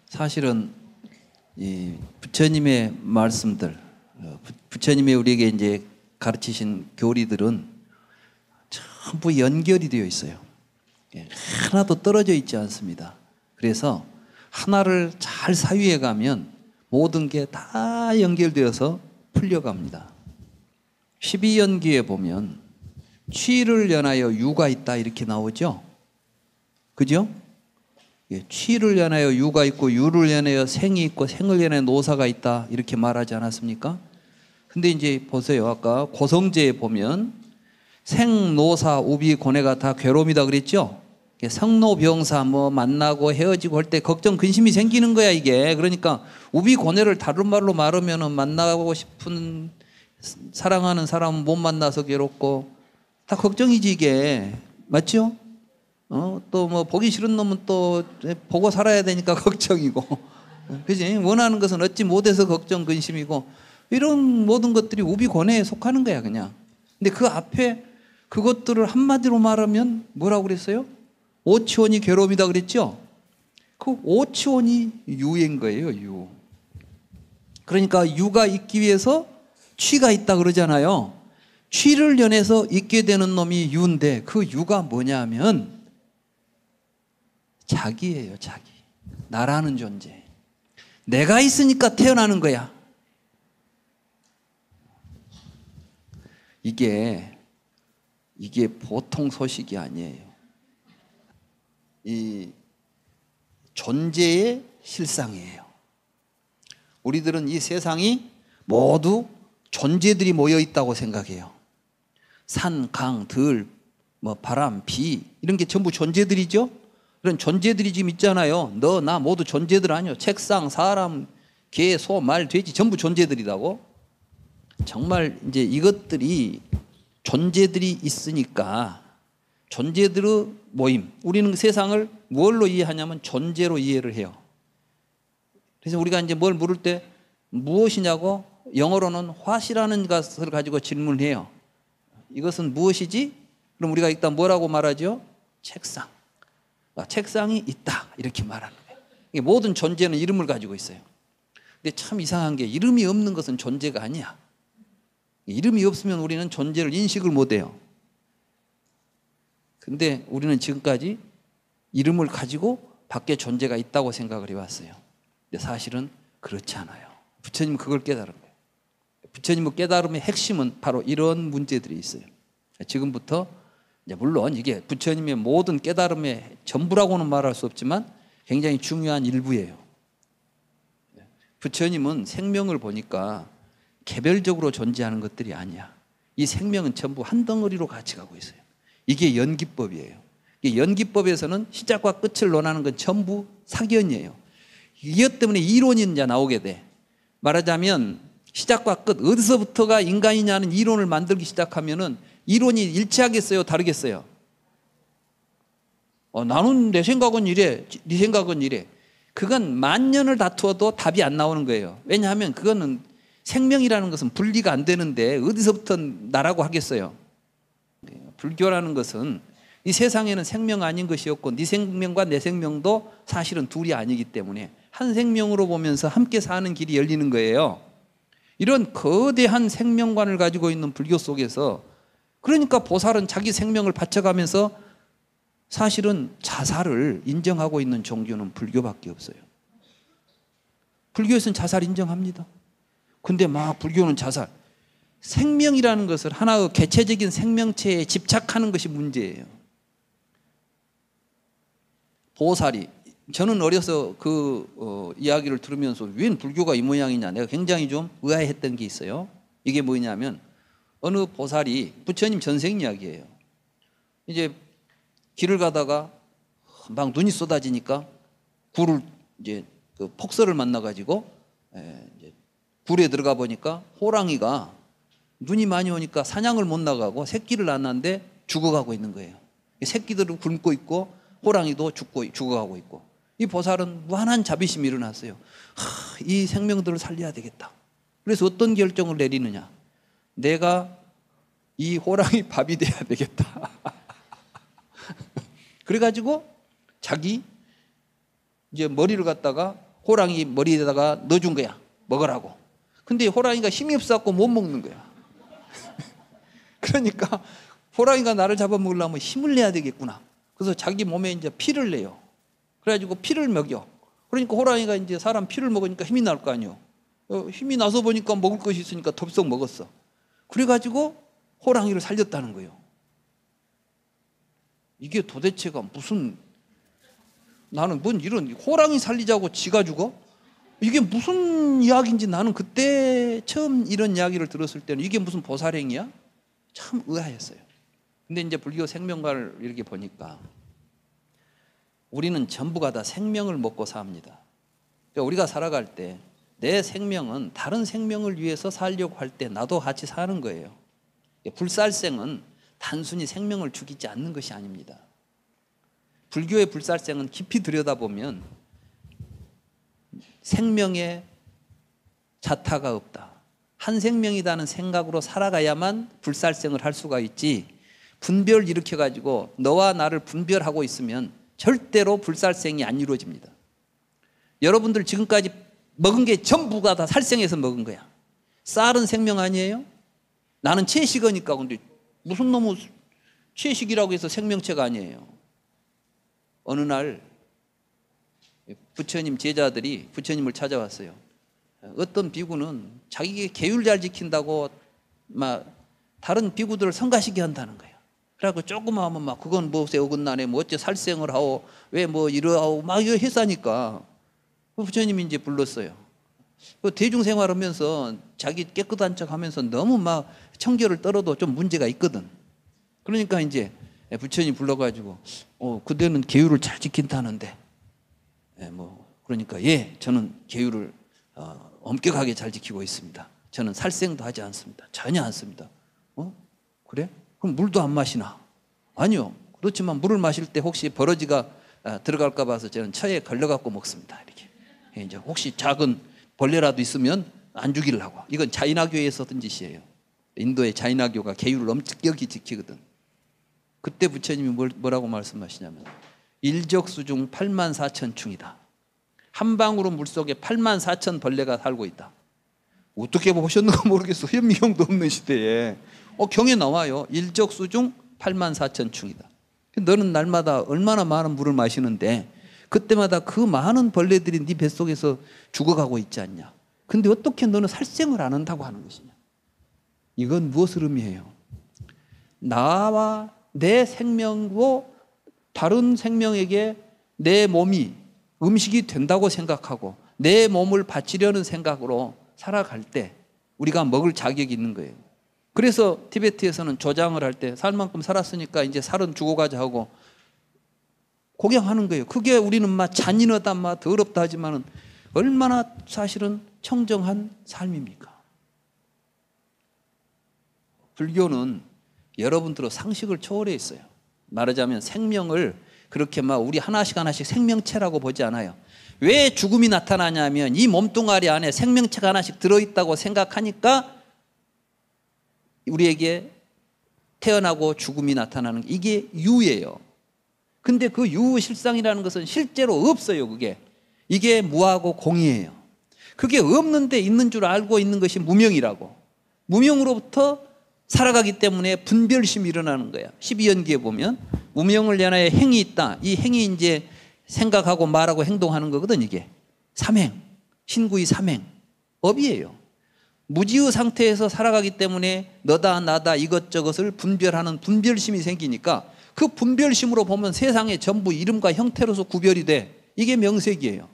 사실은 이 부처님의 말씀들, 부처님이 우리에게 이제 가르치신 교리들은 전부 연결이 되어 있어요. 하나도 떨어져 있지 않습니다. 그래서 하나를 잘 사유해 가면 모든 게 다 연결되어서 풀려갑니다. 12연기에 보면 취를 연하여 유가 있다 이렇게 나오죠. 그죠? 취를 연하여 유가 있고 유를 연하여 생이 있고 생을 연하여 노사가 있다 이렇게 말하지 않았습니까? 근데 이제 보세요. 아까 고성제에 보면 생노사 우비 고뇌가 다 괴로움이다 그랬죠? 성노병사 뭐 만나고 헤어지고 할 때 걱정 근심이 생기는 거야 이게. 그러니까 우비 고뇌를 다른 말로 말하면 만나고 싶은 사랑하는 사람은 못 만나서 괴롭고 다 걱정이지 이게. 맞죠? 또 뭐 보기 싫은 놈은 또 보고 살아야 되니까 걱정이고, 그지? 원하는 것은 얻지 못해서 걱정, 근심이고, 이런 모든 것들이 우비고뇌에 속하는 거야, 그냥. 근데 그 앞에 그것들을 한마디로 말하면 뭐라고 그랬어요? 오치원이 괴로움이다 그랬죠? 그 오치원이 유인 거예요, 유. 그러니까 유가 있기 위해서 취가 있다 그러잖아요. 취를 연해서 있게 되는 놈이 유인데 그 유가 뭐냐면 자기예요, 자기. 나라는 존재. 내가 있으니까 태어나는 거야. 이게 보통 소식이 아니에요. 이 존재의 실상이에요. 우리들은 이 세상이 모두 존재들이 모여 있다고 생각해요. 산, 강, 들, 뭐 바람, 비 이런 게 전부 존재들이죠. 그런 존재들이 지금 있잖아요. 너, 나 모두 존재들 아니요. 책상, 사람, 개, 소, 말, 돼지 전부 존재들이라고. 정말 이제 이것들이 존재들이 있으니까 존재들의 모임. 우리는 세상을 뭘로 이해하냐면 존재로 이해를 해요. 그래서 우리가 이제 뭘 물을 때 무엇이냐고 영어로는 what이라는 것을 가지고 질문을 해요. 이것은 무엇이지? 그럼 우리가 일단 뭐라고 말하죠? 책상. 책상이 있다 이렇게 말하는 거예요. 모든 존재는 이름을 가지고 있어요. 근데 참 이상한 게 이름이 없는 것은 존재가 아니야. 이름이 없으면 우리는 존재를 인식을 못해요. 근데 우리는 지금까지 이름을 가지고 밖에 존재가 있다고 생각을 해왔어요. 근데 사실은 그렇지 않아요. 부처님은 그걸 깨달은 거예요. 부처님의 깨달음의 핵심은 바로 이런 문제들이 있어요. 지금부터 물론 이게 부처님의 모든 깨달음의 전부라고는 말할 수 없지만 굉장히 중요한 일부예요. 부처님은 생명을 보니까 개별적으로 존재하는 것들이 아니야. 이 생명은 전부 한 덩어리로 같이 가고 있어요. 이게 연기법이에요. 이 연기법에서는 시작과 끝을 논하는 건 전부 사견이에요. 이것 때문에 이론이 이제 나오게 돼. 말하자면 시작과 끝, 어디서부터가 인간이냐는 이론을 만들기 시작하면은 이론이 일치하겠어요? 다르겠어요? 나는 내 생각은 이래, 네 생각은 이래. 그건 만년을 다투어도 답이 안 나오는 거예요. 왜냐하면 그거는 생명이라는 것은 분리가 안 되는데 어디서부터 나라고 하겠어요? 불교라는 것은 이 세상에는 생명 아닌 것이 없고 네 생명과 내 생명도 사실은 둘이 아니기 때문에 한 생명으로 보면서 함께 사는 길이 열리는 거예요. 이런 거대한 생명관을 가지고 있는 불교 속에서 그러니까 보살은 자기 생명을 바쳐가면서 사실은 자살을 인정하고 있는 종교는 불교밖에 없어요. 불교에서는 자살 인정합니다. 근데 막 불교는 자살. 생명이라는 것을 하나의 개체적인 생명체에 집착하는 것이 문제예요. 보살이 저는 어려서 그 이야기를 들으면서 웬 불교가 이 모양이냐 내가 굉장히 좀 의아해했던 게 있어요. 이게 뭐냐면 어느 보살이 부처님 전생 이야기예요. 이제 길을 가다가 막 눈이 쏟아지니까 굴을 이제 그 폭설을 만나 가지고 굴에 들어가 보니까 호랑이가 눈이 많이 오니까 사냥을 못 나가고 새끼를 낳았는데 죽어가고 있는 거예요. 새끼들은 굶고 있고 호랑이도 죽어가고 있고 이 보살은 무한한 자비심이 일어났어요. 이 생명들을 살려야 되겠다. 그래서 어떤 결정을 내리느냐. 내가 이 호랑이 밥이 돼야 되겠다. 그래가지고 자기 이제 머리를 갖다가 호랑이 머리에다가 넣어준 거야. 먹으라고. 근데 호랑이가 힘이 없어갖고 못 먹는 거야. 그러니까 호랑이가 나를 잡아먹으려면 힘을 내야 되겠구나. 그래서 자기 몸에 이제 피를 내요. 그래가지고 피를 먹여. 그러니까 호랑이가 이제 사람 피를 먹으니까 힘이 날 거 아니에요. 힘이 나서 보니까 먹을 것이 있으니까 덥석 먹었어. 그래가지고 호랑이를 살렸다는 거예요. 이게 도대체가 무슨, 나는 뭔 이런 호랑이 살리자고 지가 죽어? 이게 무슨 이야기인지 나는 그때 처음 이런 이야기를 들었을 때는 이게 무슨 보살행이야? 참 의아했어요. 근데 이제 불교 생명과를 이렇게 보니까 우리는 전부가 다 생명을 먹고 삽니다. 그러니까 우리가 살아갈 때 내 생명은 다른 생명을 위해서 살려고 할 때 나도 같이 사는 거예요. 불살생은 단순히 생명을 죽이지 않는 것이 아닙니다. 불교의 불살생은 깊이 들여다보면 생명에 자타가 없다. 한 생명이라는 생각으로 살아가야만 불살생을 할 수가 있지, 분별 일으켜가지고 너와 나를 분별하고 있으면 절대로 불살생이 안 이루어집니다. 여러분들 지금까지 먹은 게 전부가 다 살생해서 먹은 거야. 쌀은 생명 아니에요? 나는 채식이니까. 근데 무슨 놈의 채식이라고 해서 생명체가 아니에요. 어느 날 부처님 제자들이 부처님을 찾아왔어요. 어떤 비구는 자기가 계율 잘 지킨다고 막 다른 비구들을 성가시게 한다는 거예요. 그래갖고 조금 하면 막 그건 무엇에 어긋나네, 뭐 어째 살생을 하오, 왜 뭐 이러하오, 막 이거 했사니까 부처님이 이제 불렀어요. 대중생활하면서 자기 깨끗한 척 하면서 너무 막 청결을 떨어도 좀 문제가 있거든. 그러니까 이제 부처님 불러가지고 그대는 계율을 잘 지킨다는데, 그러니까 저는 계율을 엄격하게 잘 지키고 있습니다. 저는 살생도 하지 않습니다. 전혀 않습니다. 그래? 그럼 물도 안 마시나? 아니요. 그렇지만 물을 마실 때 혹시 버러지가 들어갈까 봐서 저는 처에 걸려갖고 먹습니다. 이렇게. 이제 혹시 작은 벌레라도 있으면 안 죽이려고. 이건 자인화교에서 든 짓이에요. 인도의 자인화교가 계율을 엄격히 지키거든. 그때 부처님이 뭐라고 말씀하시냐면 일적수중 84,000충이다. 한 방울의 물속에 84,000 벌레가 살고 있다. 어떻게 보셨는가 모르겠어. 현미경도 없는 시대에 경에 나와요. 일적수중 84,000충이다. 너는 날마다 얼마나 많은 물을 마시는데 그때마다 그 많은 벌레들이 네 뱃속에서 죽어가고 있지 않냐. 근데 어떻게 너는 살생을 안 한다고 하는 것이냐. 이건 무엇을 의미해요? 나와 내 생명으로 다른 생명에게 내 몸이 음식이 된다고 생각하고 내 몸을 바치려는 생각으로 살아갈 때 우리가 먹을 자격이 있는 거예요. 그래서 티베트에서는 조장을 할 때 살 만큼 살았으니까 이제 살은 죽어가자 하고 공양하는 거예요. 그게 우리는 막 잔인하다, 막 더럽다 하지만은 얼마나 사실은 청정한 삶입니까? 불교는 여러분들의 상식을 초월해 있어요. 말하자면 생명을 그렇게 막 우리 하나씩 하나씩 생명체라고 보지 않아요. 왜 죽음이 나타나냐면 이 몸뚱아리 안에 생명체가 하나씩 들어있다고 생각하니까 우리에게 태어나고 죽음이 나타나는 이게 유예요. 근데 그 유실상이라는 것은 실제로 없어요. 이게 무하고 공이에요. 그게 없는데 있는 줄 알고 있는 것이 무명이라고. 무명으로부터 살아가기 때문에 분별심이 일어나는 거야. 12연기에 보면 무명을 연하여 행이 있다. 이 행이 이제 생각하고 말하고 행동하는 거거든. 이게 삼행, 신구의 삼행, 업이에요. 무지의 상태에서 살아가기 때문에 너다 나다 이것저것을 분별하는 분별심이 생기니까 그 분별심으로 보면 세상의 전부 이름과 형태로서 구별이 돼. 이게 명색이에요.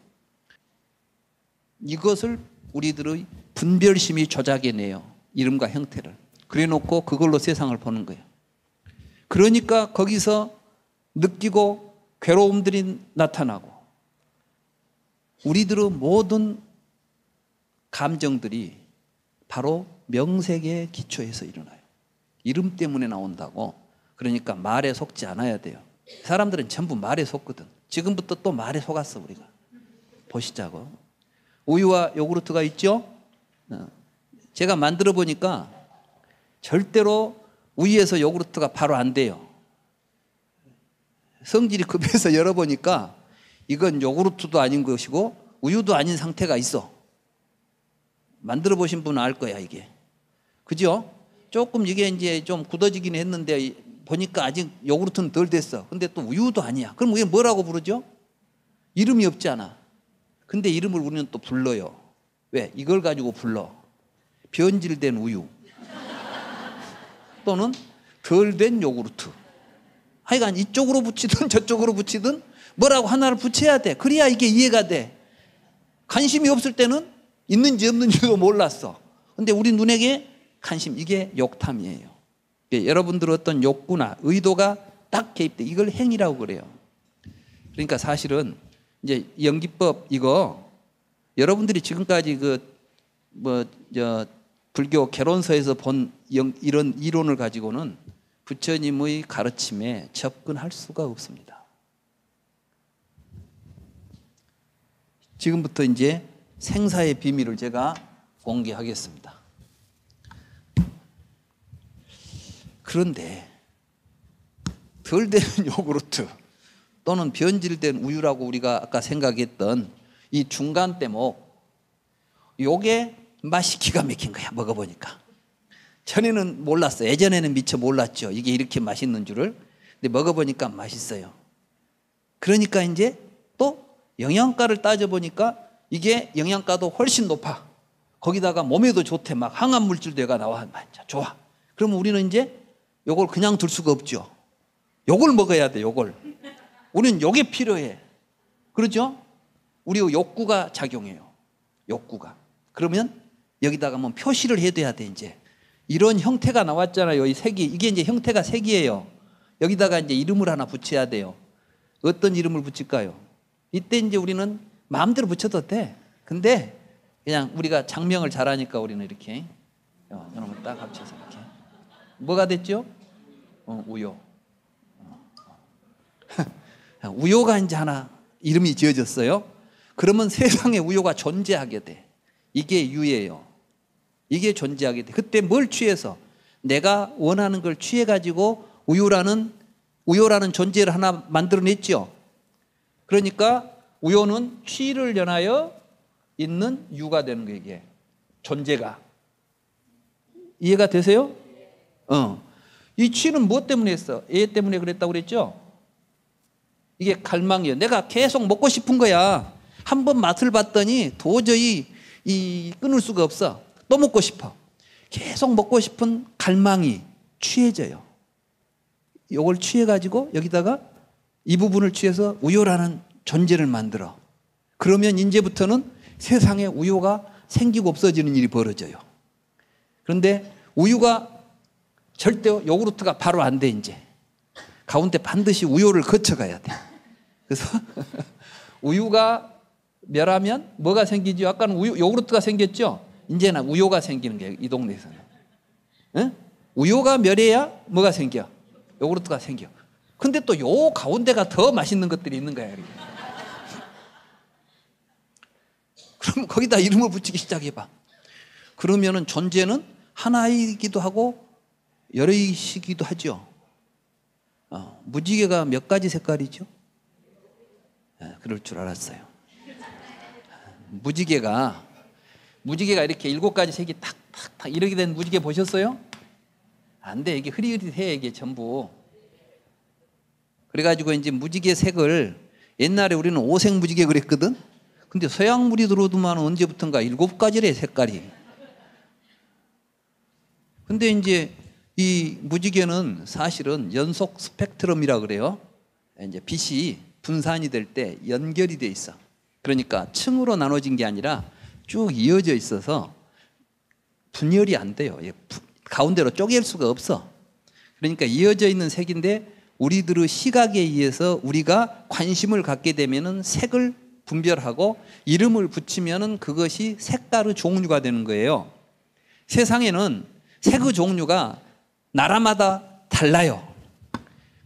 이것을 우리들의 분별심이 조작해내요. 이름과 형태를. 그래 놓고 그걸로 세상을 보는 거예요. 그러니까 거기서 느끼고 괴로움들이 나타나고 우리들의 모든 감정들이 바로 명색의 기초에서 일어나요. 이름 때문에 나온다고. 그러니까 말에 속지 않아야 돼요. 사람들은 전부 말에 속거든. 지금부터 또 말에 속았어 우리가. 보시자고. 우유와 요구르트가 있죠. 제가 만들어 보니까 절대로 우유에서 요구르트가 바로 안 돼요. 성질이 급해서 열어보니까 이건 요구르트도 아닌 것이고 우유도 아닌 상태가 있어. 만들어 보신 분은 알 거야, 이게. 그죠? 조금 이게 이제 좀 굳어지긴 했는데 보니까 아직 요구르트는 덜 됐어. 근데 또 우유도 아니야. 그럼 이게 뭐라고 부르죠? 이름이 없잖아. 근데 이름을 우리는 또 불러요. 왜? 이걸 가지고 불러. 변질된 우유. 또는 덜 된 요구르트. 하여간 이쪽으로 붙이든 저쪽으로 붙이든 뭐라고 하나를 붙여야 돼. 그래야 이게 이해가 돼. 관심이 없을 때는 있는지 없는지도 몰랐어. 근데 우리 눈에게 관심, 이게 욕탐이에요. 여러분들 어떤 욕구나 의도가 딱 개입돼. 이걸 행위라고 그래요. 그러니까 사실은 이제 연기법 이거 여러분들이 지금까지 불교 개론서에서 본 이런 이론을 가지고는 부처님의 가르침에 접근할 수가 없습니다. 지금부터 이제 생사의 비밀을 제가 공개하겠습니다. 그런데 덜 되는 요구르트 또는 변질된 우유라고 우리가 아까 생각했던 이 중간 대목, 요게 맛이 기가 막힌 거야, 먹어보니까. 전에는 몰랐어요. 예전에는 미처 몰랐죠. 이게 이렇게 맛있는 줄을. 근데 먹어보니까 맛있어요. 그러니까 이제 또 영양가를 따져보니까 이게 영양가도 훨씬 높아. 거기다가 몸에도 좋대. 막 항암 물질대가 나와. 좋아. 그러면 우리는 이제 요걸 그냥 둘 수가 없죠. 요걸 먹어야 돼, 요걸. 우리는 요게 필요해. 그렇죠? 우리 욕구가 작용해요. 욕구가. 그러면 여기다가 뭐 표시를 해둬야 돼, 이제. 이런 형태가 나왔잖아요. 이 색이. 이게 이제 형태가 색이에요. 여기다가 이제 이름을 하나 붙여야 돼요. 어떤 이름을 붙일까요? 이때 이제 우리는 마음대로 붙여도 돼. 근데 그냥 우리가 장명을 잘하니까 우리는 이렇게 이놈을 딱 합쳐서 이렇게. 뭐가 됐죠? 우요. 우요가 이제 하나 이름이 지어졌어요. 그러면 세상에 우요가 존재하게 돼. 이게 유예요. 이게 존재하게 돼. 그때 뭘 취해서? 내가 원하는 걸 취해가지고 우요라는 존재를 하나 만들어냈죠. 그러니까 우요는 취를 연하여 있는 유가 되는 거예요, 이게. 존재가. 이해가 되세요? 이 취는 무엇 때문에 했어? 얘 때문에 그랬다고 그랬죠? 이게 갈망이에요. 내가 계속 먹고 싶은 거야. 한번 맛을 봤더니 도저히 끊을 수가 없어. 또 먹고 싶어. 계속 먹고 싶은 갈망이 취해져요. 이걸 취해가지고 여기다가 이 부분을 취해서 우요라는 존재를 만들어. 그러면 이제부터는 세상에 우요가 생기고 없어지는 일이 벌어져요. 그런데 우유가 절대 요구르트가 바로 안 돼, 이제. 가운데 반드시 우요를 거쳐가야 돼. 그래서 우유가 멸하면 뭐가 생기죠? 아까는 요구르트가 생겼죠? 이제는 우요가 생기는 거예요, 이 동네에서는. 응? 우요가 멸해야 뭐가 생겨? 요구르트가 생겨. 근데 또 요 가운데가 더 맛있는 것들이 있는 거야. 그럼 거기다 이름을 붙이기 시작해봐. 그러면은 존재는 하나이기도 하고 여러이기도 하죠. 무지개가 몇 가지 색깔이죠? 그럴 줄 알았어요. 무지개가 이렇게 7가지 색이 탁탁탁 이렇게 된 무지개 보셨어요? 안 돼. 이게 흐릿흐릿해, 이게 전부. 그래가지고 이제 무지개 색을 옛날에 우리는 5색 무지개 그랬거든? 근데 서양물이 들어오더만 언제부턴가 7가지래, 색깔이. 근데 이제 이 무지개는 사실은 연속 스펙트럼이라 그래요. 이제 빛이 분산이 될 때 연결이 돼 있어. 그러니까 층으로 나눠진 게 아니라 쭉 이어져 있어서 분열이 안 돼요. 가운데로 쪼갤 수가 없어. 그러니까 이어져 있는 색인데 우리들의 시각에 의해서 우리가 관심을 갖게 되면은 색을 분별하고 이름을 붙이면은 그것이 색깔의 종류가 되는 거예요. 세상에는 색의 종류가 나라마다 달라요.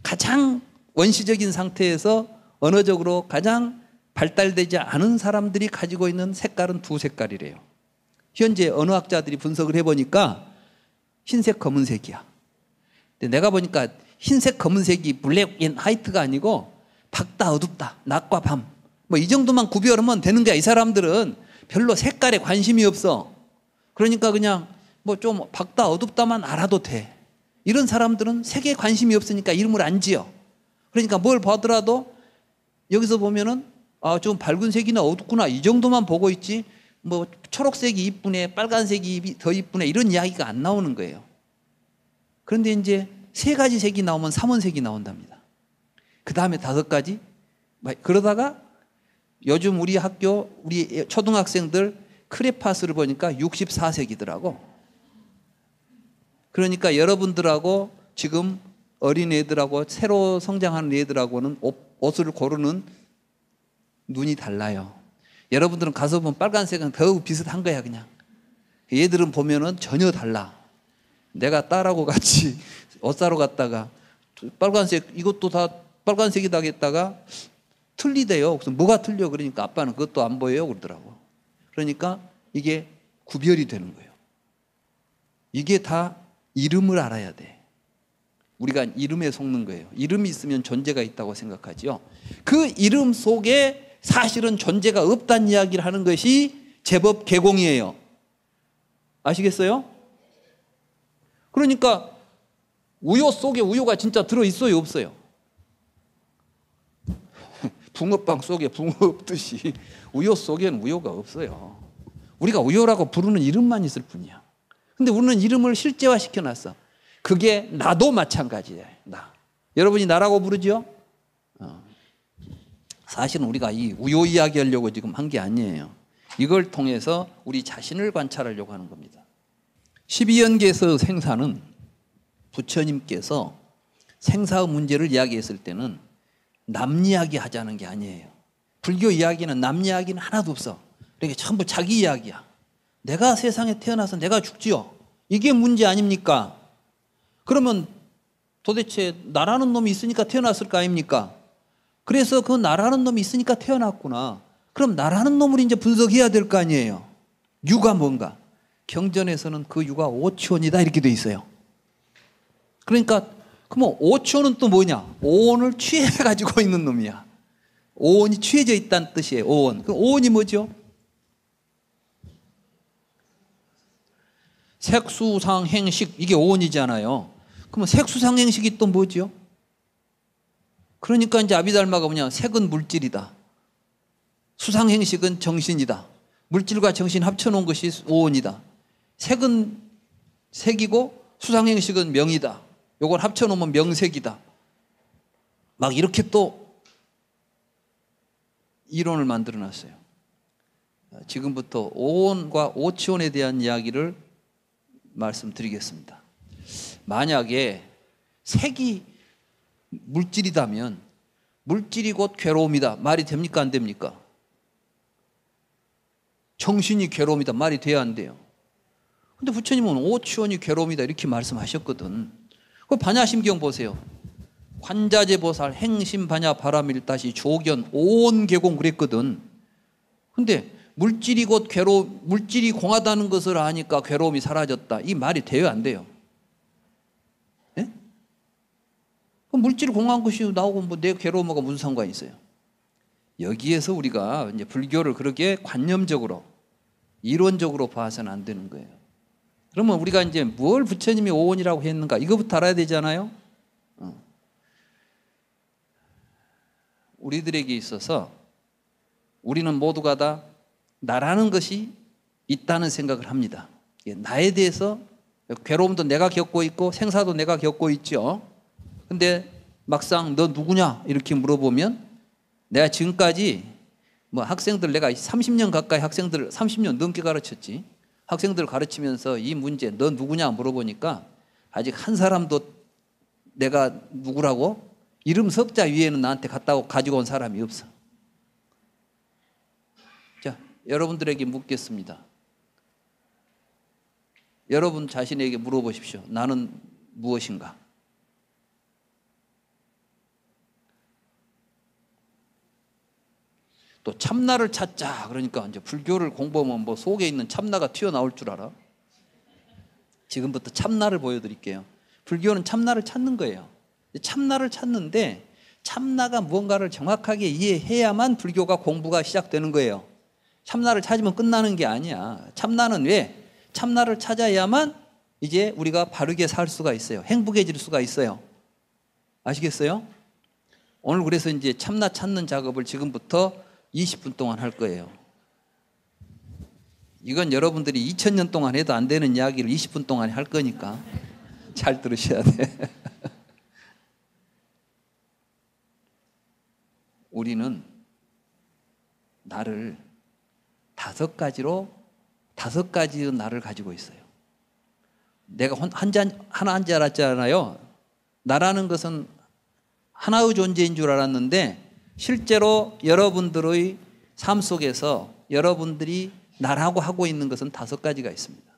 가장 원시적인 상태에서 언어적으로 가장 발달되지 않은 사람들이 가지고 있는 색깔은 2색깔이래요. 현재 언어학자들이 분석을 해보니까 흰색, 검은색이야. 근데 내가 보니까 흰색, 검은색이 블랙 앤 화이트가 아니고 밝다, 어둡다, 낮과 밤. 뭐 이 정도만 구별하면 되는 거야. 이 사람들은 별로 색깔에 관심이 없어. 그러니까 그냥 뭐 좀 밝다 어둡다만 알아도 돼. 이런 사람들은 색에 관심이 없으니까 이름을 안 지어. 그러니까 뭘 보더라도 여기서 보면은 좀 밝은 색이나 어둡구나 이 정도만 보고 있지 뭐 초록색이 이쁘네 빨간색이 더 이쁘네 이런 이야기가 안 나오는 거예요. 그런데 이제 세 가지 색이 나오면 삼원색이 나온답니다. 그 다음에 다섯 가지. 그러다가 요즘 우리 학교 우리 초등학생들 크레파스를 보니까 64색이더라고. 그러니까 여러분들하고 지금 어린 애들하고 새로 성장하는 애들하고는 옷을 고르는 눈이 달라요. 여러분들은 가서 보면 빨간색은 더욱 비슷한 거야 그냥. 얘들은 보면은 전혀 달라. 내가 딸하고 같이 옷 사러 갔다가 빨간색 이것도 다 빨간색이다 했다가 틀리대요. 그래서 뭐가 틀려? 그러니까 아빠는 그것도 안 보여요 그러더라고. 그러니까 이게 구별이 되는 거예요. 이게 다 이름을 알아야 돼. 우리가 이름에 속는 거예요. 이름이 있으면 존재가 있다고 생각하죠. 그 이름 속에 사실은 존재가 없다는 이야기를 하는 것이 제법 개공이에요. 아시겠어요? 그러니까 우유 속에 우유가 진짜 들어있어요? 없어요? 붕어빵 속에 붕어 없듯이 우유 속에는 우유가 없어요. 우리가 우유라고 부르는 이름만 있을 뿐이야. 근데 우리는 이름을 실제화 시켜놨어. 그게 나도 마찬가지예요. 나. 여러분이 나라고 부르죠? 사실은 우리가 이 우유 이야기 하려고 지금 한 게 아니에요. 이걸 통해서 우리 자신을 관찰하려고 하는 겁니다. 12연계에서 생사는 부처님께서 생사의 문제를 이야기했을 때는 남 이야기 하자는 게 아니에요. 불교 이야기는 남 이야기는 하나도 없어. 그러니까 전부 자기 이야기야. 내가 세상에 태어나서 내가 죽지요. 이게 문제 아닙니까? 그러면 도대체 나라는 놈이 있으니까 태어났을 거 아닙니까? 그래서 그 나라는 놈이 있으니까 태어났구나. 그럼 나라는 놈을 이제 분석해야 될 거 아니에요. 유가 뭔가? 경전에서는 그 유가 오치원이다 이렇게 돼 있어요. 그러니까 그럼 오치원은 또 뭐냐? 오온을 취해가지고 있는 놈이야. 오온이 취해져 있다는 뜻이에요. 오온. 그럼 오온이 뭐죠? 색수상행식 이게 오온이잖아요. 그러면 색수상행식이 또 뭐죠? 그러니까 이제 아비달마가 뭐냐? 색은 물질이다. 수상행식은 정신이다. 물질과 정신 합쳐놓은 것이 오온이다. 색은 색이고 수상행식은 명이다. 요걸 합쳐놓으면 명색이다. 막 이렇게 또 이론을 만들어놨어요. 지금부터 오온과 오치온에 대한 이야기를 말씀드리겠습니다. 만약에 색이 물질이다면 물질이 곧 괴로움이다. 말이 됩니까? 안 됩니까? 정신이 괴로움이다. 말이 돼야 안 돼요. 근데 부처님은 오치원이 괴로움이다 이렇게 말씀하셨거든. 그 반야심경 보세요. 관자재보살 행심반야 바라밀다시 조견 오온계공 그랬거든. 근데 물질이 곧 물질이 공하다는 것을 아니까 괴로움이 사라졌다. 이 말이 돼요, 안 돼요? 예? 그럼 물질이 공한 것이 나오고 뭐 내 괴로움하고 무슨 상관이 있어요? 여기에서 우리가 이제 불교를 그렇게 관념적으로 이론적으로 봐서는 안 되는 거예요. 그러면 우리가 이제 뭘 부처님이 오온이라고 했는가 이거부터 알아야 되잖아요. 우리들에게 있어서 우리는 모두가 다 나라는 것이 있다는 생각을 합니다. 나에 대해서 괴로움도 내가 겪고 있고 생사도 내가 겪고 있죠. 근데 막상 너 누구냐 이렇게 물어보면 내가 지금까지 뭐 학생들 내가 30년 가까이 학생들 30년 넘게 가르쳤지. 학생들 가르치면서 이 문제 너 누구냐 물어보니까 아직 한 사람도 내가 누구라고 이름 석자 위에는 나한테 갖다 가지고 온 사람이 없어. 자, 여러분들에게 묻겠습니다. 여러분 자신에게 물어보십시오. 나는 무엇인가? 또 참나를 찾자. 그러니까 이제 불교를 공부하면 뭐 속에 있는 참나가 튀어나올 줄 알아? 지금부터 참나를 보여드릴게요. 불교는 참나를 찾는 거예요. 참나를 찾는데 참나가 무언가를 정확하게 이해해야만 불교가 공부가 시작되는 거예요. 참나를 찾으면 끝나는 게 아니야. 참나는 왜? 참나를 찾아야만 이제 우리가 바르게 살 수가 있어요. 행복해질 수가 있어요. 아시겠어요? 오늘 그래서 이제 참나 찾는 작업을 지금부터 20분 동안 할 거예요. 이건 여러분들이 2000년 동안 해도 안 되는 이야기를 20분 동안 할 거니까 잘 들으셔야 돼. 우리는 나를 다섯 가지의 나를 가지고 있어요. 내가 하나인 줄 알았잖아요. 나라는 것은 하나의 존재인 줄 알았는데 실제로 여러분들의 삶 속에서 여러분들이 나라고 하고 있는 것은 다섯 가지가 있습니다.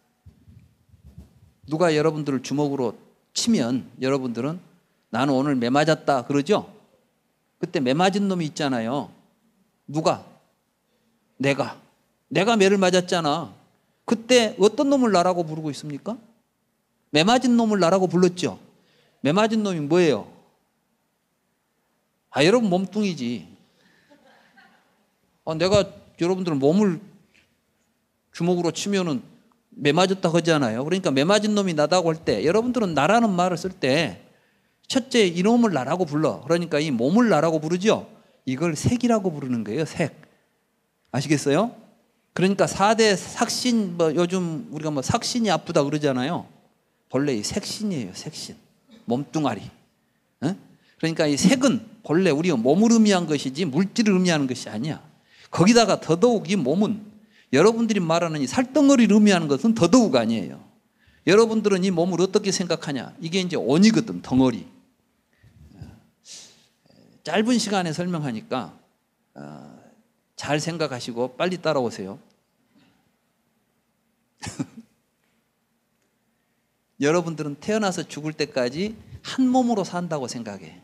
누가 여러분들을 주먹으로 치면 여러분들은 나는 오늘 매 맞았다 그러죠? 그때 매 맞은 놈이 있잖아요. 누가? 내가 매를 맞았잖아. 그때 어떤 놈을 나라고 부르고 있습니까? 매 맞은 놈을 나라고 불렀죠. 매 맞은 놈이 뭐예요? 여러분 몸뚱이지. 내가 여러분들 몸을 주먹으로 치면은 매 맞았다 하잖아요. 그러니까 매 맞은 놈이 나다고 할 때 여러분들은 나라는 말을 쓸 때 첫째 이놈을 나라고 불러. 그러니까 이 몸을 나라고 부르죠. 이걸 색이라고 부르는 거예요. 색. 아시겠어요? 그러니까 4대 삭신, 요즘 우리가 삭신이 아프다 그러잖아요. 본래 이 색신이에요. 색신. 몸뚱아리. 그러니까 이 색은 본래 우리가 몸을 의미한 것이지 물질을 의미하는 것이 아니야. 거기다가 더더욱 이 몸은 여러분들이 말하는 이 살덩어리를 의미하는 것은 더더욱 아니에요. 여러분들은 이 몸을 어떻게 생각하냐? 이게 이제 원이거든, 덩어리. 짧은 시간에 설명하니까 잘 생각하시고 빨리 따라오세요. 여러분들은 태어나서 죽을 때까지 한 몸으로 산다고 생각해.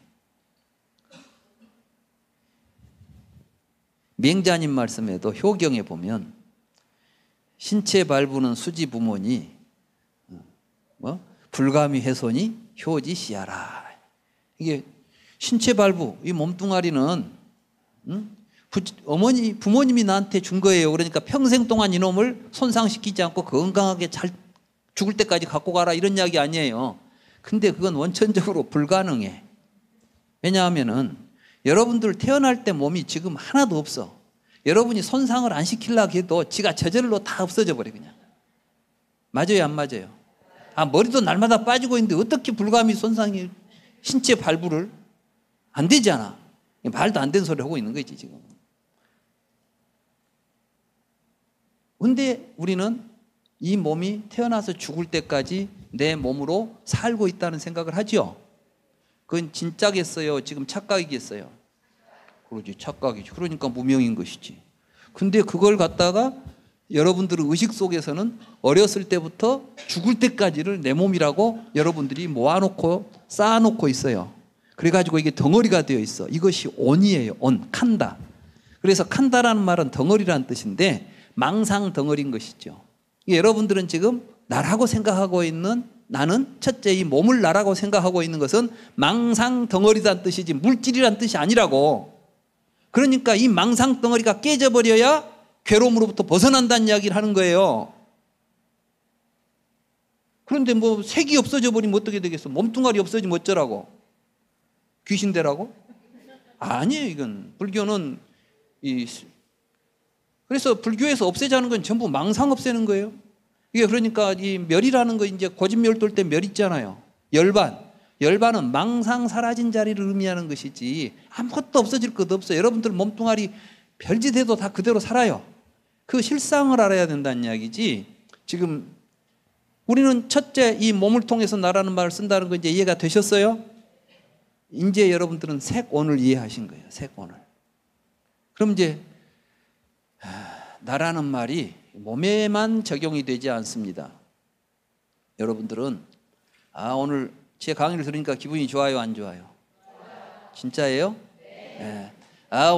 맹자님 말씀에도 효경에 보면 신체 발부는 수지 부모니 불가미 훼손이 효지 시야라. 이게 신체 발부, 이 몸뚱아리는 부모님이 나한테 준 거예요. 그러니까 평생 동안 이놈을 손상시키지 않고 건강하게 잘 죽을 때까지 갖고 가라 이런 이야기 아니에요. 근데 그건 원천적으로 불가능해. 왜냐하면은 여러분들 태어날 때 몸이 지금 하나도 없어. 여러분이 손상을 안 시키려고 해도 지가 저절로 다 없어져 버려 그냥. 맞아요, 안 맞아요? 머리도 날마다 빠지고 있는데 어떻게 불가미 손상이 신체 발부를 안 되잖아. 말도 안 되는 소리 하고 있는 거지 지금. 근데 우리는 이 몸이 태어나서 죽을 때까지 내 몸으로 살고 있다는 생각을 하죠. 그건 진짜겠어요? 지금 착각이겠어요? 그러지, 착각이지. 그러니까 무명인 것이지. 근데 그걸 갖다가 여러분들의 의식 속에서는 어렸을 때부터 죽을 때까지를 내 몸이라고 여러분들이 모아놓고 쌓아놓고 있어요. 그래가지고 이게 덩어리가 되어 있어. 이것이 온이에요. 온, 칸다. 그래서 칸다라는 말은 덩어리라는 뜻인데 망상 덩어리인 것이죠. 여러분들은 지금 나라고 생각하고 있는, 나는 첫째 이 몸을 나라고 생각하고 있는 것은 망상 덩어리라는 뜻이지 물질이라는 뜻이 아니라고. 그러니까 이 망상 덩어리가 깨져버려야 괴로움으로부터 벗어난다는 이야기를 하는 거예요. 그런데 색이 없어져 버리면 어떻게 되겠어? 몸뚱아리 없어지면 어쩌라고? 귀신되라고? 아니에요. 이건 불교는 그래서 불교에서 없애자는 건 전부 망상 없애는 거예요. 이게 그러니까 이 멸이라는 거 이제 고집멸 돌 때 멸 있잖아요. 열반은 망상 사라진 자리를 의미하는 것이지 아무것도 없어질 것 없어. 여러분들 몸뚱아리 별짓 해도 다 그대로 살아요. 그 실상을 알아야 된다는 이야기지. 지금 우리는 첫째 이 몸을 통해서 나라는 말을 쓴다는 거 이제 이해가 되셨어요? 이제 여러분들은 색온을 이해하신 거예요. 색온을. 그럼 이제 나라는 말이 몸에만 적용이 되지 않습니다. 여러분들은 오늘 제 강의를 들으니까 기분이 좋아요, 안 좋아요? 진짜예요? 네.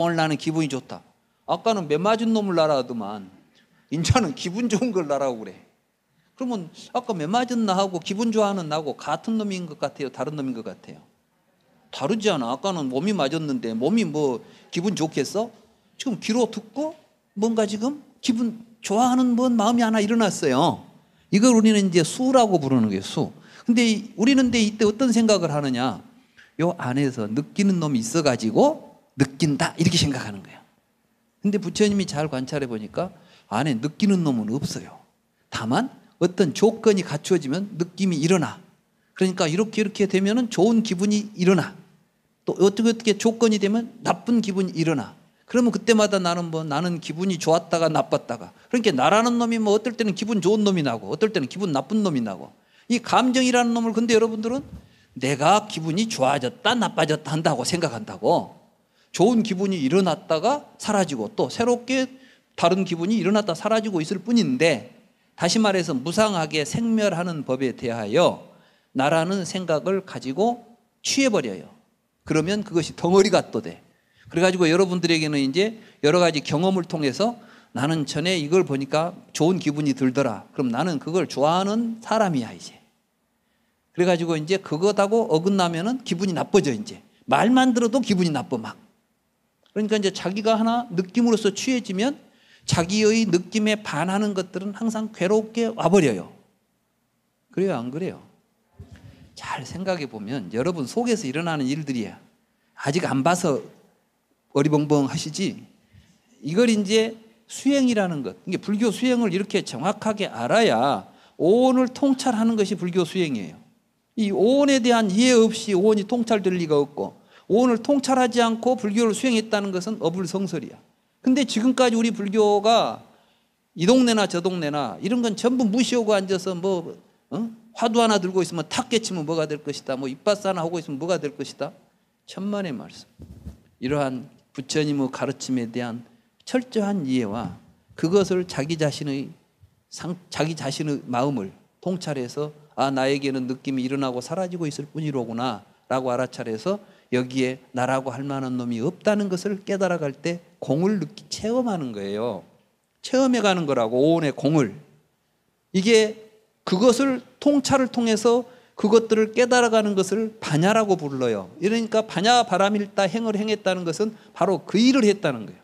오늘 나는 기분이 좋다. 아까는 매 맞은 놈을 나라더만 인자는 기분 좋은 걸 나라고 그래. 그러면 아까 매 맞은 나하고 기분 좋아하는 나하고 같은 놈인 것 같아요? 다른 놈인 것 같아요? 다르지 않아. 아까는 몸이 맞았는데 몸이 뭐 기분 좋겠어? 지금 귀로 듣고 뭔가 지금 기분 좋아하는 뭔 마음이 하나 일어났어요. 이걸 우리는 이제 수라고 부르는 거예요. 수. 근데 우리는 이때 어떤 생각을 하느냐? 요 안에서 느끼는 놈이 있어가지고 느낀다 이렇게 생각하는 거예요. 근데 부처님이 잘 관찰해 보니까 안에 느끼는 놈은 없어요. 다만 어떤 조건이 갖추어지면 느낌이 일어나. 그러니까 이렇게 되면은 좋은 기분이 일어나. 또 어떻게 조건이 되면 나쁜 기분이 일어나. 그러면 그때마다 나는 기분이 좋았다가 나빴다가. 그러니까 나라는 놈이 뭐 어떨 때는 기분 좋은 놈이 나고 어떨 때는 기분 나쁜 놈이 나고. 이 감정이라는 놈을 근데 여러분들은 내가 기분이 좋아졌다 나빠졌다 한다고 생각한다고. 좋은 기분이 일어났다가 사라지고 또 새롭게 다른 기분이 일어났다 사라지고 있을 뿐인데, 다시 말해서 무상하게 생멸하는 법에 대하여 나라는 생각을 가지고 취해버려요. 그러면 그것이 덩어리가 또 돼. 그래가지고 여러분들에게는 이제 여러 가지 경험을 통해서 나는 전에 이걸 보니까 좋은 기분이 들더라. 그럼 나는 그걸 좋아하는 사람이야 이제. 그래가지고 이제 그것하고 어긋나면은 기분이 나빠져 이제. 말만 들어도 기분이 나빠 막. 그러니까 이제 자기가 하나 느낌으로서 취해지면 자기의 느낌에 반하는 것들은 항상 괴롭게 와버려요. 그래요 안 그래요? 잘 생각해 보면 여러분 속에서 일어나는 일들이야. 아직 안 봐서 어리벙벙 하시지. 이걸 이제 수행이라는 것. 이게 불교 수행을 이렇게 정확하게 알아야 오온을 통찰하는 것이 불교 수행이에요. 이 오온에 대한 이해 없이 오온이 통찰될 리가 없고, 오온을 통찰하지 않고 불교를 수행했다는 것은 어불성설이야. 근데 지금까지 우리 불교가 이 동네나 저 동네나 이런 건 전부 무시하고 앉아서 화두 하나 들고 있으면 탁 깨치면 뭐가 될 것이다. 뭐 입바스 하나 하고 있으면 뭐가 될 것이다. 천만의 말씀. 이러한 부처님의 가르침에 대한 철저한 이해와 그것을 자기 자신의 마음을 통찰해서 나에게는 느낌이 일어나고 사라지고 있을 뿐이로구나 라고 알아차려서 여기에 나라고 할 만한 놈이 없다는 것을 깨달아갈 때 공을 체험하는 거예요. 체험해가는 거라고, 오온의 공을. 이게 그것을 통찰을 통해서 그것들을 깨달아가는 것을 반야라고 불러요. 이러니까 반야 바라밀다 행을 행했다는 것은 바로 그 일을 했다는 거예요.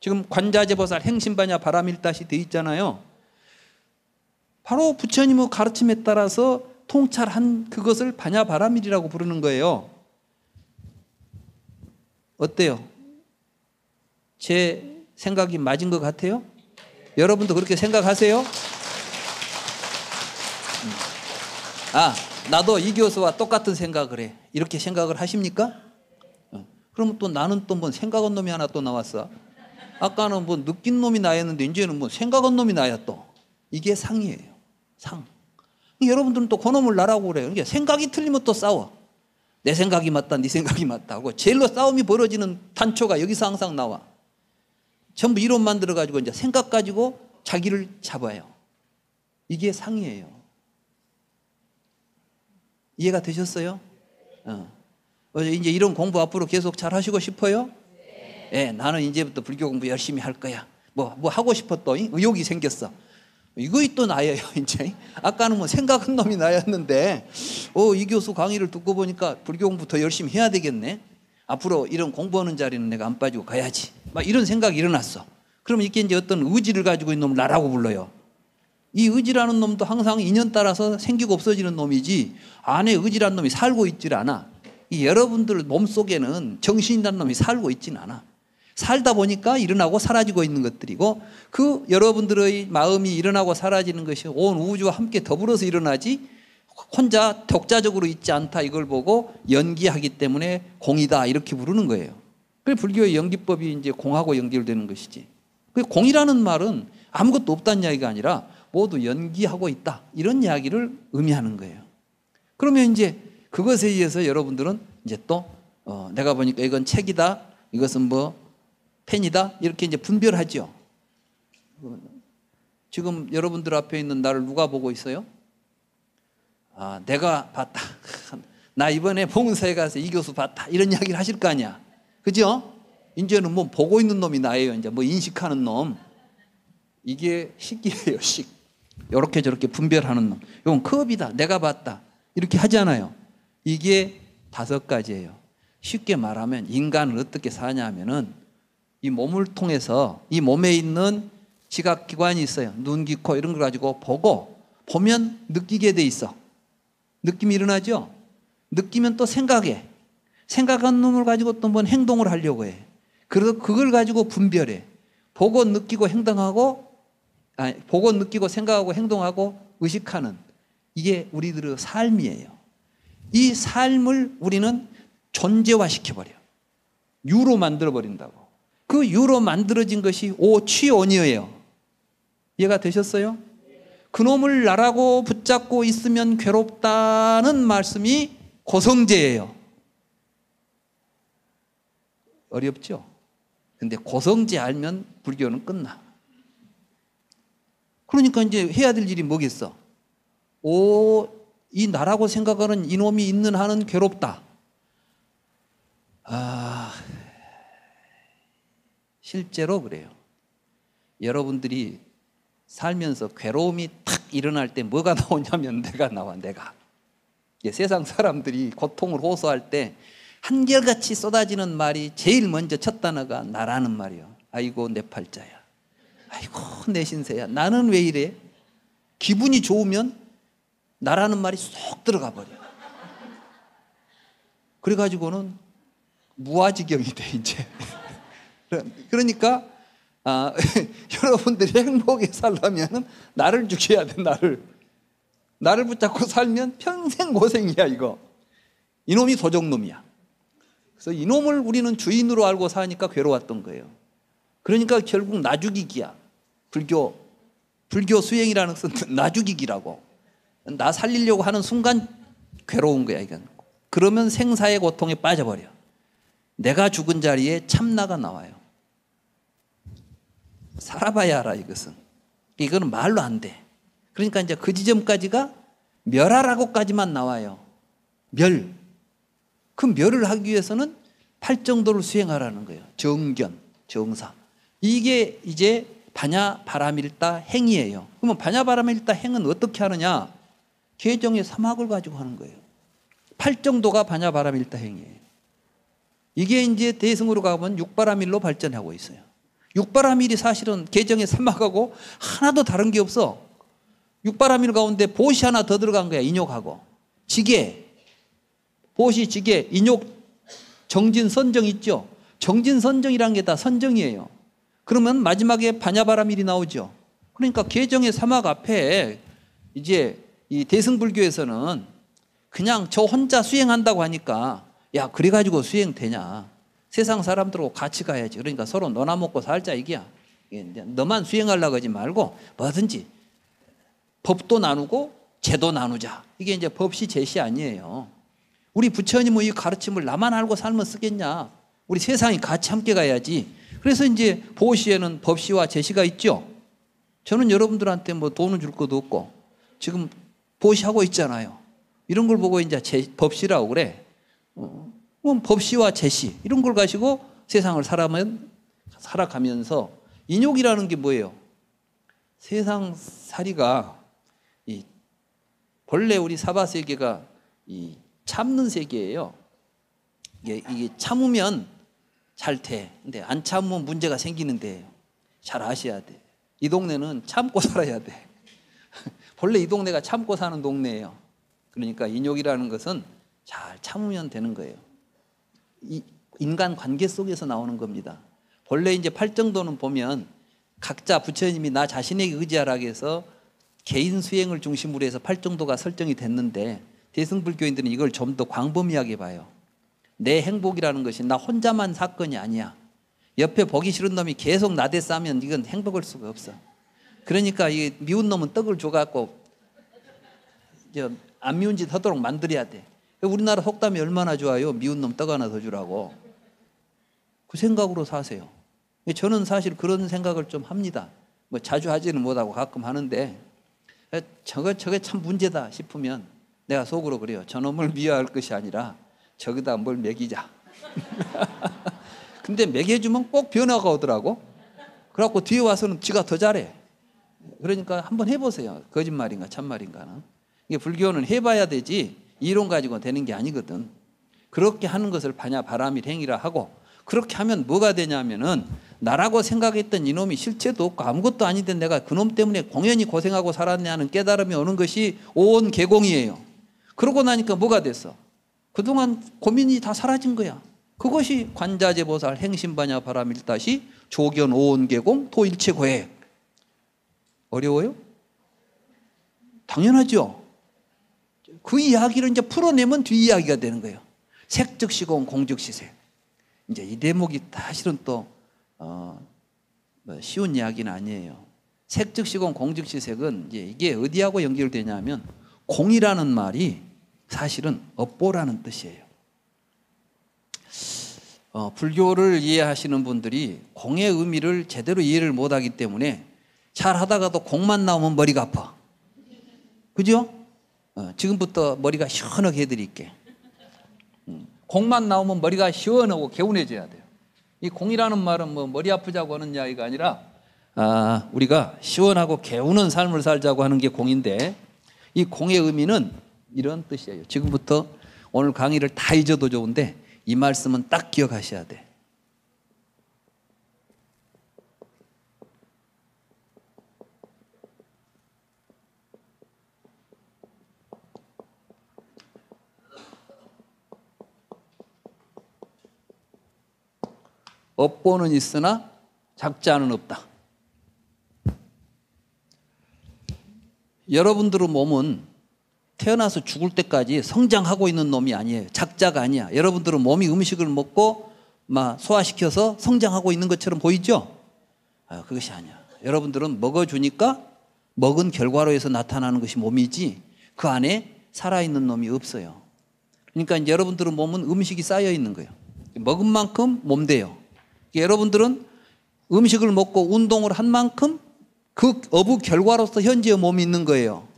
지금 관자재보살 행심반야 바라밀다시 돼 있잖아요. 바로 부처님의 가르침에 따라서 통찰한 그것을 반야 바라밀이라고 부르는 거예요. 어때요? 제 생각이 맞은 것 같아요? 여러분도 그렇게 생각하세요? 나도 이 교수와 똑같은 생각을 해. 이렇게 생각을 하십니까? 그러면 또 나는 또 뭐 생각한 놈이 하나 또 나왔어. 아까는 뭐 느낀 놈이 나였는데 이제는 뭐 생각한 놈이 나야 또. 이게 상이에요. 상. 여러분들은 또 그놈을 나라고 그래요. 그러니까 생각이 틀리면 또 싸워. 내 생각이 맞다, 네 생각이 맞다 하고 제일로 싸움이 벌어지는 단초가 여기서 항상 나와. 전부 이론 만들어가지고 이제 생각 가지고 자기를 잡아요. 이게 상이에요. 이해가 되셨어요? 이제 이런 공부 앞으로 계속 잘 하시고 싶어요? 네, 나는 이제부터 불교 공부 열심히 할 거야. 뭐 하고 싶었더니 의욕이 생겼어. 이거이 또 나예요, 이제. 아까는 뭐 생각한 놈이 나였는데, 이 교수 강의를 듣고 보니까 불교 공부 더 열심히 해야 되겠네. 앞으로 이런 공부하는 자리는 내가 안 빠지고 가야지. 막 이런 생각이 일어났어. 그럼 이게 이제 어떤 의지를 가지고 있는 놈을 나라고 불러요. 이 의지라는 놈도 항상 인연 따라서 생기고 없어지는 놈이지, 안에 의지라는 놈이 살고 있질 않아. 이 여러분들 몸속에는 정신이라는 놈이 살고 있진 않아. 살다 보니까 일어나고 사라지고 있는 것들이고, 그 여러분들의 마음이 일어나고 사라지는 것이 온 우주와 함께 더불어서 일어나지 혼자 독자적으로 있지 않다, 이걸 보고 연기하기 때문에 공이다 이렇게 부르는 거예요. 그래서 불교의 연기법이 이제 공하고 연결되는 것이지. 그 공이라는 말은 아무것도 없다는 이야기가 아니라 모두 연기하고 있다 이런 이야기를 의미하는 거예요. 그러면 이제 그것에 의해서 여러분들은 이제 또 내가 보니까 이건 책이다, 이것은 뭐 펜이다 이렇게 이제 분별하죠. 지금 여러분들 앞에 있는 나를 누가 보고 있어요? 내가 봤다. 나 이번에 봉은사에 가서 이 교수 봤다. 이런 이야기를 하실 거 아니야. 그죠? 이제는 뭐 보고 있는 놈이 나예요. 이제 뭐 인식하는 놈. 이게 식이에요, 식. 이렇게 저렇게 분별하는 놈. 이건 컵이다. 내가 봤다. 이렇게 하잖아요. 이게 5가지예요. 쉽게 말하면 인간은 어떻게 사냐 하면은 이 몸을 통해서 이 몸에 있는 지각기관이 있어요. 눈, 귀, 코 이런 걸 가지고 보면 느끼게 돼 있어. 느낌이 일어나죠? 느끼면 또 생각해. 생각한 놈을 가지고 또 뭔 행동을 하려고 해. 그래서 그걸 가지고 분별해. 보고 느끼고 보고 느끼고 생각하고 행동하고 의식하는 이게 우리들의 삶이에요. 이 삶을 우리는 존재화시켜버려. 유로 만들어버린다고. 그 유로 만들어진 것이 오취온이에요. 이해가 되셨어요? 그놈을 나라고 붙잡고 있으면 괴롭다는 말씀이 고성제예요. 어렵죠? 근데 고성제 알면 불교는 끝나. 그러니까 이제 해야 될 일이 뭐겠어? 이 나라고 생각하는 이놈이 있는 한은 괴롭다. 실제로 그래요. 여러분들이 살면서 괴로움이 탁 일어날 때 뭐가 나오냐면 내가 나와. 세상 사람들이 고통을 호소할 때 한결같이 쏟아지는 말이 제일 먼저 첫 단어가 나라는 말이요. 아이고 내 팔자야. 아이고 내 신세야. 나는 왜 이래? 기분이 좋으면 나라는 말이 쏙 들어가 버려. 그래가지고는 무아지경이 돼 이제. 그러니까 여러분들이 행복하게 살려면 나를 죽여야 돼. 나를 붙잡고 살면 평생 고생이야 이거. 이놈이 도적놈이야. 그래서 이놈을 우리는 주인으로 알고 사니까 괴로웠던 거예요. 그러니까 결국 나 죽이기야. 불교 수행이라는 것은 나 죽이기라고. 나 살리려고 하는 순간 괴로운 거야 이건. 그러면 생사의 고통에 빠져버려. 내가 죽은 자리에 참나가 나와요. 살아봐야 알아 이것은. 이거는 말로 안 돼. 그러니까 이제 그 지점까지가 멸하라고까지만 나와요. 그 멸을 하기 위해서는 팔정도를 수행하라는 거예요. 정견, 정사. 이게 이제 반야바라밀다 행이에요. 그러면 반야바라밀다 행은 어떻게 하느냐? 계정의 사막을 가지고 하는 거예요. 팔정도가 반야바라밀다 행이에요. 이게 이제 대승으로 가면 육바라밀로 발전하고 있어요. 육바라밀이 사실은 계정의 사막하고 하나도 다른 게 없어. 육바라밀 가운데 보시 하나 더 들어간 거야. 인욕하고 지계, 보시, 지계, 인욕, 정진, 선정 있죠. 정진, 선정이라는 게 다 선정이에요. 그러면 마지막에 반야바라밀이 나오죠. 그러니까 계정의 사막 앞에 이제 이 대승불교에서는 그냥 저 혼자 수행한다고 하니까 야 그래가지고 수행되냐. 세상 사람들하고 같이 가야지. 그러니까 서로 너나 먹고 살자 이게야. 너만 수행하려고 하지 말고 뭐든지 법도 나누고 제도 나누자. 이게 이제 법시 제시 아니에요. 우리 부처님의 이 가르침을 나만 알고 살면 쓰겠냐. 우리 세상이 같이 함께 가야지. 그래서 이제 보시에는 법시와 제시가 있죠. 저는 여러분들한테 뭐 돈을 줄 것도 없고 지금 보시하고 있잖아요. 이런 걸 보고 이제 법시라고 그래. 법시와 제시 이런 걸 가지고 세상을 살아가면서 인욕이라는 게 뭐예요? 세상 살이가 본래 우리 사바 세계가 참는 세계예요. 이게 참으면 잘 돼. 근데 안 참으면 문제가 생기는데 잘 아셔야 돼. 이 동네는 참고 살아야 돼. 본래 이 동네가 참고 사는 동네예요. 그러니까 인욕이라는 것은 잘 참으면 되는 거예요. 인간 관계 속에서 나오는 겁니다. 본래 이제 팔정도는 보면 각자 부처님이 나 자신에게 의지하라 해서 개인 수행을 중심으로 해서 팔정도가 설정이 됐는데 대승불교인들은 이걸 좀 더 광범위하게 봐요. 내 행복이라는 것이 나 혼자만 사건이 아니야. 옆에 보기 싫은 놈이 계속 나대 싸면 이건 행복할 수가 없어. 그러니까 이 미운 놈은 떡을 줘갖고 안 미운 짓 하도록 만들어야 돼. 우리나라 속담이 얼마나 좋아요. 미운 놈 떡 하나 더 주라고. 그 생각으로 사세요. 저는 사실 그런 생각을 좀 합니다. 뭐 자주 하지는 못하고 가끔 하는데 저게 참 문제다 싶으면 내가 속으로 그래요. 저놈을 미워할 것이 아니라 저기다 뭘 먹이자. 근데 먹여주면 꼭 변화가 오더라고. 그래갖고 뒤에 와서는 지가 더 잘해. 그러니까 한번 해보세요. 거짓말인가 참말인가는. 이게 불교는 해봐야 되지 이론 가지고 되는 게 아니거든. 그렇게 하는 것을 반야 바라밀 행위라 하고, 그렇게 하면 뭐가 되냐면은 나라고 생각했던 이놈이 실체도 없고 아무것도 아닌데 내가 그놈 때문에 공연히 고생하고 살았네 하는 깨달음이 오는 것이 온 개공이에요. 그러고 나니까 뭐가 됐어? 그동안 고민이 다 사라진 거야. 그것이 관자재보살 행심반야 바라밀다시 조견 오온개공 토일체고액. 어려워요? 당연하죠. 그 이야기를 이제 풀어내면 뒷이야기가 되는 거예요. 색즉시공 공즉시색. 이제 이 대목이 사실은 또 쉬운 이야기는 아니에요. 색즉시공 공즉시색은 이제 이게 어디하고 연결되냐면, 공이라는 말이 사실은 업보라는 뜻이에요. 불교를 이해하시는 분들이 공의 의미를 제대로 이해를 못하기 때문에 잘 하다가도 공만 나오면 머리가 아파. 그죠? 지금부터 머리가 시원하게 해드릴게. 공만 나오면 머리가 시원하고 개운해져야 돼요. 이 공이라는 말은 뭐 머리 아프자고 하는 이야기가 아니라 우리가 시원하고 개운한 삶을 살자고 하는 게 공인데, 이 공의 의미는 이런 뜻이에요. 지금부터 오늘 강의를 다 잊어도 좋은데 이 말씀은 딱 기억하셔야 돼. 업보는 있으나 작자는 없다. 여러분들의 몸은 태어나서 죽을 때까지 성장하고 있는 놈이 아니에요. 작자가 아니야. 여러분들은 몸이 음식을 먹고 막 소화시켜서 성장하고 있는 것처럼 보이죠? 그것이 아니야. 여러분들은 먹어주니까 먹은 결과로 해서 나타나는 것이 몸이지 그 안에 살아있는 놈이 없어요. 그러니까 이제 여러분들은 몸은 음식이 쌓여 있는 거예요. 먹은 만큼 몸 돼요. 여러분들은 음식을 먹고 운동을 한 만큼 그 어부 결과로서 현재의 몸이 있는 거예요.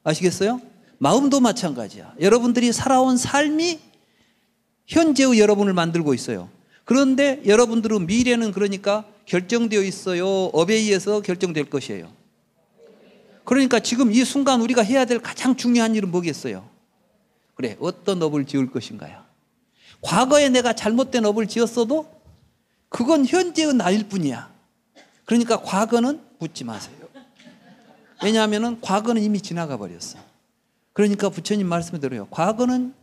아시겠어요? 마음도 마찬가지야. 여러분들이 살아온 삶이 현재의 여러분을 만들고 있어요. 그런데 여러분들은 미래는 그러니까 결정되어 있어요? 업에 의해서 결정될 것이에요? 그러니까 지금 이 순간 우리가 해야 될 가장 중요한 일은 뭐겠어요? 그래, 어떤 업을 지을 것인가요? 과거에 내가 잘못된 업을 지었어도 그건 현재의 나일 뿐이야. 그러니까 과거는 묻지 마세요. 왜냐하면 과거는 이미 지나가 버렸어. 그러니까 부처님 말씀대로요. 과거는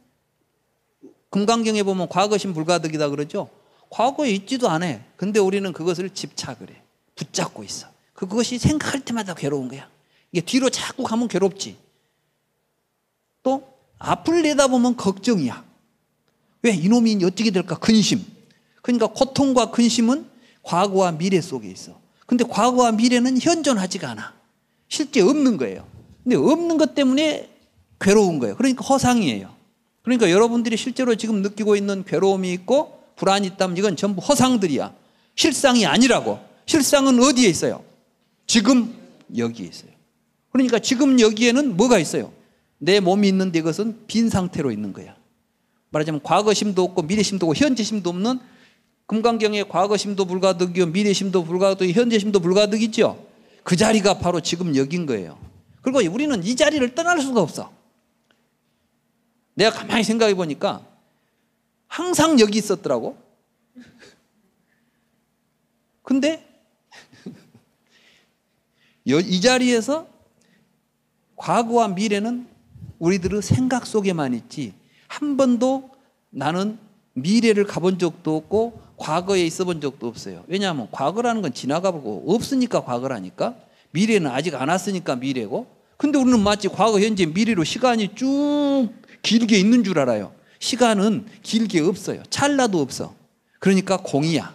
금강경에 보면 과거심 불가득이다 그러죠. 과거에 있지도 않아. 근데 우리는 그것을 집착을 해. 붙잡고 있어. 그것이 생각할 때마다 괴로운 거야. 이게 뒤로 자꾸 가면 괴롭지. 또 앞을 내다보면 걱정이야. 왜 이놈이 어떻게 될까? 근심. 그러니까 고통과 근심은 과거와 미래 속에 있어. 근데 과거와 미래는 현존하지가 않아. 실제 없는 거예요. 근데 없는 것 때문에 괴로운 거예요. 그러니까 허상이에요. 그러니까 여러분들이 실제로 지금 느끼고 있는 괴로움이 있고 불안이 있다면 이건 전부 허상들이야. 실상이 아니라고. 실상은 어디에 있어요? 지금 여기에 있어요. 그러니까 지금 여기에는 뭐가 있어요? 내 몸이 있는데 이것은 빈 상태로 있는 거야. 말하자면 과거심도 없고 미래심도 없고 현재심도 없는, 금강경에 과거심도 불가득이요 미래심도 불가득이요 현재심도 불가득이죠. 그 자리가 바로 지금 여긴 거예요. 그리고 우리는 이 자리를 떠날 수가 없어. 내가 가만히 생각해 보니까 항상 여기 있었더라고. 근데 이 자리에서 과거와 미래는 우리들의 생각 속에만 있지 한 번도 나는 미래를 가본 적도 없고 과거에 있어 본 적도 없어요. 왜냐하면 과거라는 건 지나가고 없으니까 과거라니까. 미래는 아직 안 왔으니까 미래고. 근데 우리는 마치 과거, 현재, 미래로 시간이 쭉 길게 있는 줄 알아요. 시간은 길게 없어요. 찰나도 없어. 그러니까 공이야.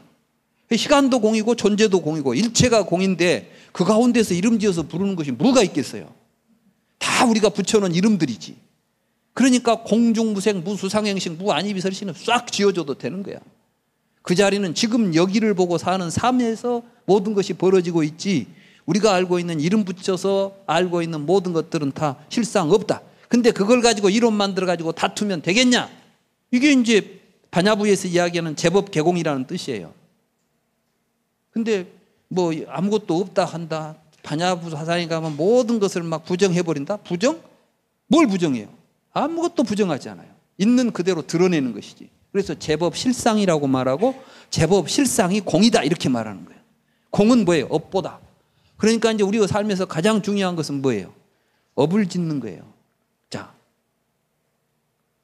시간도 공이고 존재도 공이고 일체가 공인데 그 가운데서 이름 지어서 부르는 것이 뭐가 있겠어요? 다 우리가 붙여놓은 이름들이지. 그러니까 공중무색 무수상행식 무안이비설신은 싹 지어줘도 되는 거야. 그 자리는 지금 여기를 보고 사는 삶에서 모든 것이 벌어지고 있지 우리가 알고 있는 이름 붙여서 알고 있는 모든 것들은 다 실상 없다. 근데 그걸 가지고 이론 만들어 가지고 다투면 되겠냐? 이게 이제 반야부에서 이야기하는 제법 개공이라는 뜻이에요. 근데 뭐 아무것도 없다 한다. 반야부 사상에 가면 모든 것을 막 부정해버린다? 부정? 뭘 부정해요? 아무것도 부정하지 않아요. 있는 그대로 드러내는 것이지. 그래서 제법 실상이라고 말하고 제법 실상이 공이다 이렇게 말하는 거예요. 공은 뭐예요? 업보다. 그러니까 이제 우리가 삶에서 가장 중요한 것은 뭐예요? 업을 짓는 거예요. 자,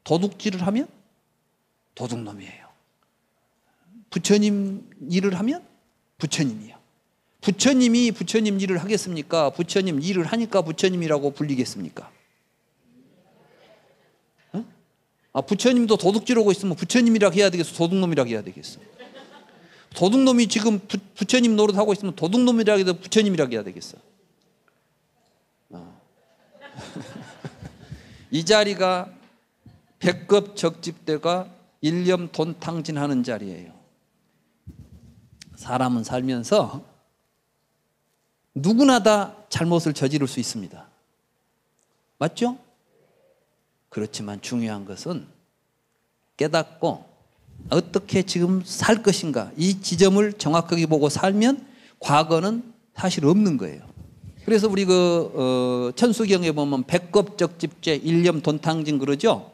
도둑질을 하면 도둑놈이에요. 부처님 일을 하면 부처님이야. 부처님이 부처님 일을 하겠습니까? 부처님 일을 하니까 부처님이라고 불리겠습니까? 어? 아, 부처님도 도둑질하고 있으면 부처님이라고 해야 되겠어? 도둑놈이라고 해야 되겠어? 도둑놈이 지금 부처님 노릇하고 있으면 도둑놈이라고 해도 부처님이라고 해야 되겠어? 이 자리가 백급 적집대가 일념 돈탕진하는 자리예요. 사람은 살면서 누구나 다 잘못을 저지를 수 있습니다. 맞죠? 그렇지만 중요한 것은 깨닫고 어떻게 지금 살 것인가 이 지점을 정확하게 보고 살면 과거는 사실 없는 거예요. 그래서 우리 천수경에 보면 백급적집죄 일념 돈탕진 그러죠.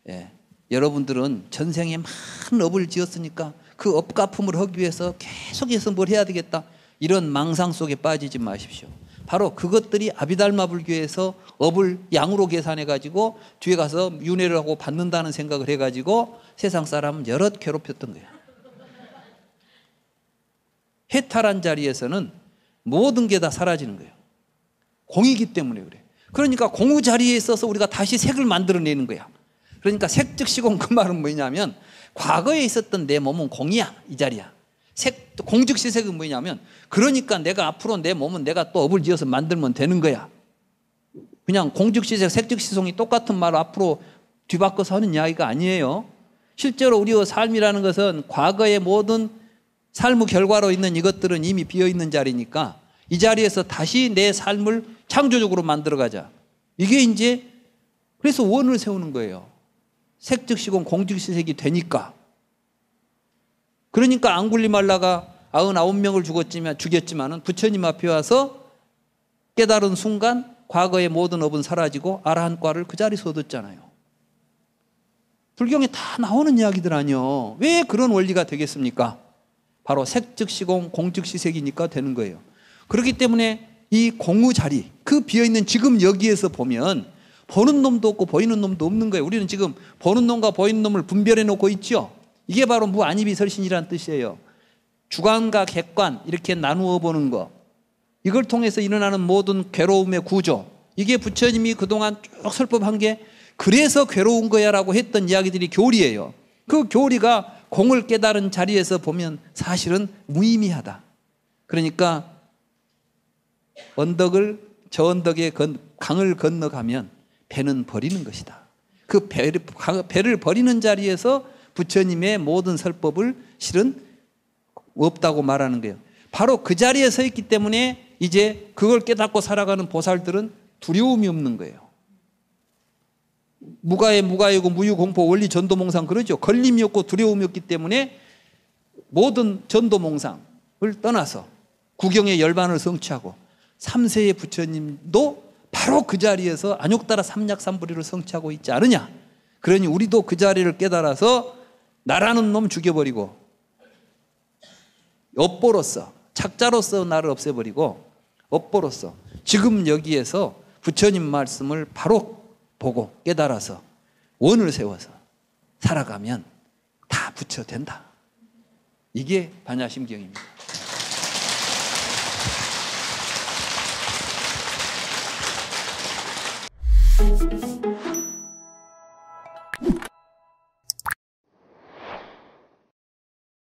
예. 여러분들은 전생에 많은 업을 지었으니까 그 업 갚음을 하기 위해서 계속해서 뭘 해야 되겠다 이런 망상 속에 빠지지 마십시오. 바로 그것들이 아비달마 불교에서 업을 양으로 계산해 가지고 뒤에 가서 윤회를 하고 받는다는 생각을 해 가지고 세상 사람은 여럿 괴롭혔던 거예요. 해탈한 자리에서는 모든 게 다 사라지는 거예요. 공이기 때문에 그래. 그러니까 공의 자리에 있어서 우리가 다시 색을 만들어내는 거야. 그러니까 색즉시공 그 말은 뭐냐면 과거에 있었던 내 몸은 공이야. 이 자리야. 공즉시색은 뭐냐면 그러니까 내가 앞으로 내 몸은 내가 또 업을 지어서 만들면 되는 거야. 그냥 공즉시색 색즉시송이 똑같은 말 앞으로 뒤바꿔서 하는 이야기가 아니에요. 실제로 우리의 삶이라는 것은 과거의 모든 삶의 결과로 있는 이것들은 이미 비어있는 자리니까 이 자리에서 다시 내 삶을 창조적으로 만들어가자. 이게 이제 그래서 원을 세우는 거예요. 색즉시공 공즉시색이 되니까. 그러니까 앙굴리말라가 99명을 죽였지만 부처님 앞에 와서 깨달은 순간 과거의 모든 업은 사라지고 아라한과를 그 자리에서 얻었잖아요. 불경에 다 나오는 이야기들 아니요. 왜 그런 원리가 되겠습니까? 바로 색즉시공 공즉시색이니까 되는 거예요. 그렇기 때문에 이 공의 자리 그 비어있는 지금 여기에서 보면 보는 놈도 없고 보이는 놈도 없는 거예요. 우리는 지금 보는 놈과 보이는 놈을 분별해 놓고 있죠. 이게 바로 무안이비설신이라는 뜻이에요. 주관과 객관 이렇게 나누어 보는 거. 이걸 통해서 일어나는 모든 괴로움의 구조. 이게 부처님이 그동안 쭉 설법한 게 그래서 괴로운 거야 라고 했던 이야기들이 교리예요. 그 교리가 공을 깨달은 자리에서 보면 사실은 무의미하다. 그러니까 저 언덕에 강을 건너가면 배는 버리는 것이다. 그 배를 버리는 자리에서 부처님의 모든 설법을 실은 없다고 말하는 거예요. 바로 그 자리에 서 있기 때문에 이제 그걸 깨닫고 살아가는 보살들은 두려움이 없는 거예요. 무가에 무가이고 무유공포 원리 전도몽상 그러죠. 걸림이 없고 두려움이 없기 때문에 모든 전도몽상을 떠나서 구경의 열반을 성취하고 3세의 부처님도 바로 그 자리에서 안욕따라 삼약삼부리를 성취하고 있지 않느냐. 그러니 우리도 그 자리를 깨달아서 나라는 놈 죽여버리고 업보로서 착자로서 나를 없애버리고 업보로서 지금 여기에서 부처님 말씀을 바로 보고 깨달아서 원을 세워서 살아가면 다 부처 된다. 이게 반야심경입니다.